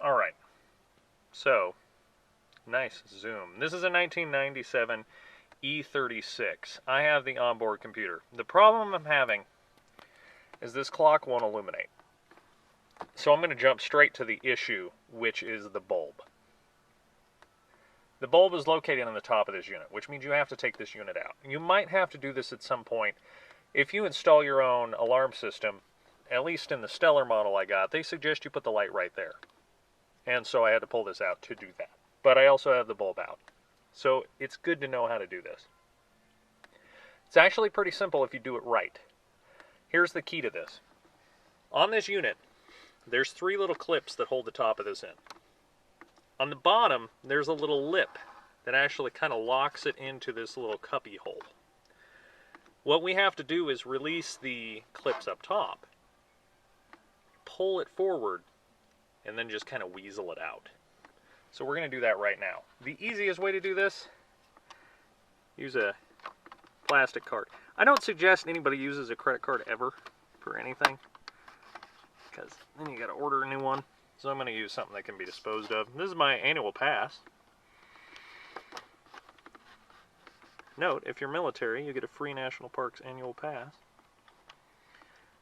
Alright, so, nice zoom. This is a 1997 E36. I have the onboard computer. The problem I'm having is this clock won't illuminate. So I'm going to jump straight to the issue, which is the bulb. The bulb is located on the top of this unit, which means you have to take this unit out. You might have to do this at some point. If you install your own alarm system, at least in the Stellar model I got, they suggest you put the light right there. And so I had to pull this out to do that. But I also have the bulb out. So it's good to know how to do this. It's actually pretty simple if you do it right. Here's the key to this. On this unit, there's 3 little clips that hold the top of this in. On the bottom, there's a little lip that actually kind of locks it into this little cuppy hole. What we have to do is release the clips up top, pull it forward, and then just kind of weasel it out. So we're going to do that right now. The easiest way to do this, use a plastic card. I don't suggest anybody uses a credit card ever for anything, because then you got to order a new one. So I'm going to use something that can be disposed of. This is my annual pass. Note, if you're military, you get a free National Parks annual pass.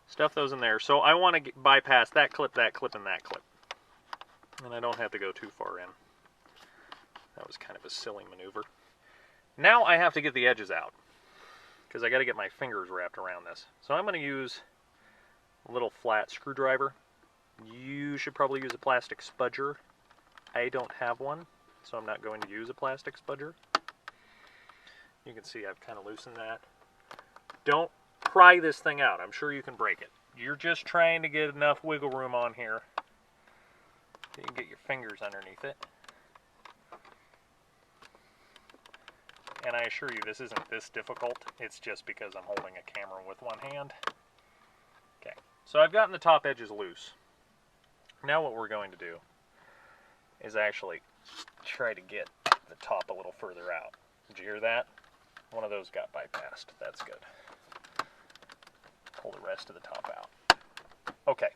Stuff those in there. So I want to bypass that clip, and that clip. And I don't have to go too far in. That was kind of a silly maneuver. Now I have to get the edges out, because I got to get my fingers wrapped around this. So I'm going to use a little flat screwdriver. You should probably use a plastic spudger. I don't have one, so I'm not going to use a plastic spudger. You can see I've kind of loosened that. Don't pry this thing out. I'm sure you can break it. You're just trying to get enough wiggle room on here so you can get your fingers underneath it. And I assure you, this isn't this difficult. It's just because I'm holding a camera with one hand. Okay, so I've gotten the top edges loose. Now what we're going to do is actually try to get the top a little further out. Did you hear that? One of those got bypassed. That's good. Pull the rest of the top out. Okay.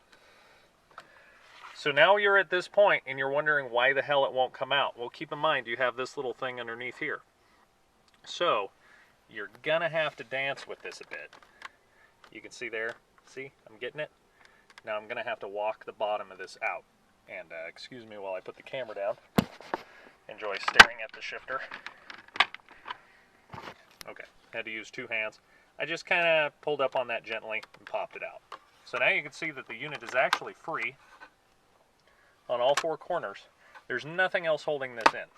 So now you're at this point and you're wondering why the hell it won't come out. Well, keep in mind you have this little thing underneath here. So you're gonna have to dance with this a bit. You can see there. See? I'm getting it. Now I'm gonna have to walk the bottom of this out. And excuse me while I put the camera down. Enjoy staring at the shifter. Okay, had to use 2 hands. I just kind of pulled up on that gently and popped it out. So now you can see that the unit is actually free on all 4 corners. There's nothing else holding this in.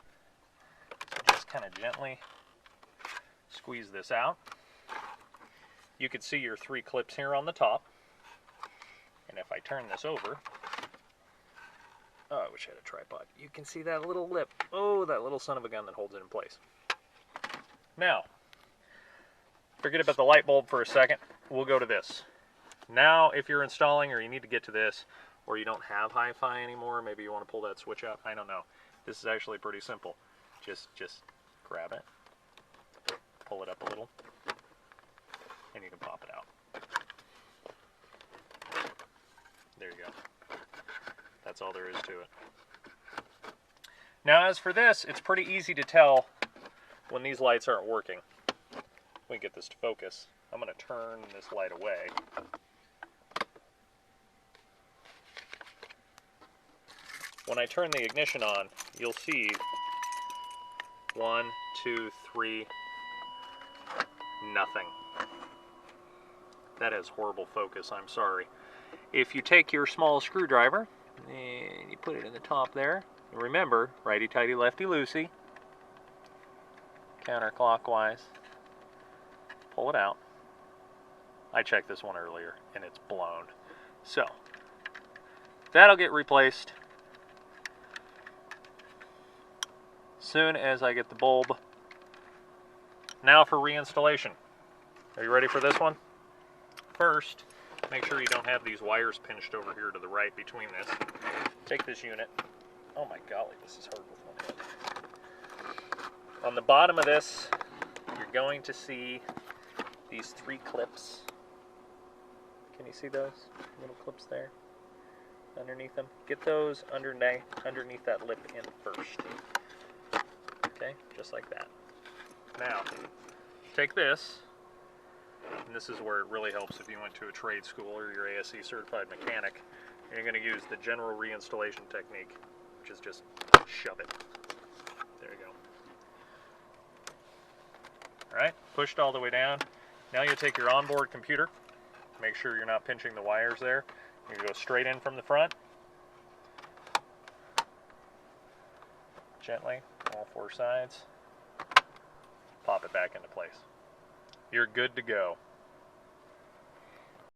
So just kind of gently squeeze this out. You can see your 3 clips here on the top. And if I turn this over, oh, I wish I had a tripod. You can see that little lip. Oh, that little son of a gun that holds it in place. Now, forget about the light bulb for a second. We'll go to this. Now, if you're installing or you need to get to this, or you don't have Hi-Fi anymore, maybe you want to pull that switch out, I don't know. This is actually pretty simple. Just grab it, pull it up a little, and you can pop it out. There you go. That's all there is to it. Now, as for this, it's pretty easy to tell when these lights aren't working. We get this to focus. I'm going to turn this light away. When I turn the ignition on, you'll see 1, 2, 3, nothing. That has horrible focus, I'm sorry. If you take your small screwdriver and you put it in the top there, remember, righty-tighty, lefty-loosey, counterclockwise, pull it out. I checked this one earlier and it's blown. So, that'll get replaced soon as I get the bulb. Now for reinstallation. Are you ready for this one? First, make sure you don't have these wires pinched over here to the right between this. Take this unit. Oh my golly, this is hard with one hand. On the bottom of this, you're going to see these 3 clips. Can you see those little clips there? underneath them. Get those underneath that lip in first. Okay, just like that. Now, take this, and this is where it really helps if you went to a trade school or you're ASE certified mechanic. And you're going to use the general reinstallation technique, which is just shove it. There you go. Alright, pushed all the way down. Now you take your onboard computer, make sure you're not pinching the wires there. You go straight in from the front. Gently, all four sides. Pop it back into place. You're good to go.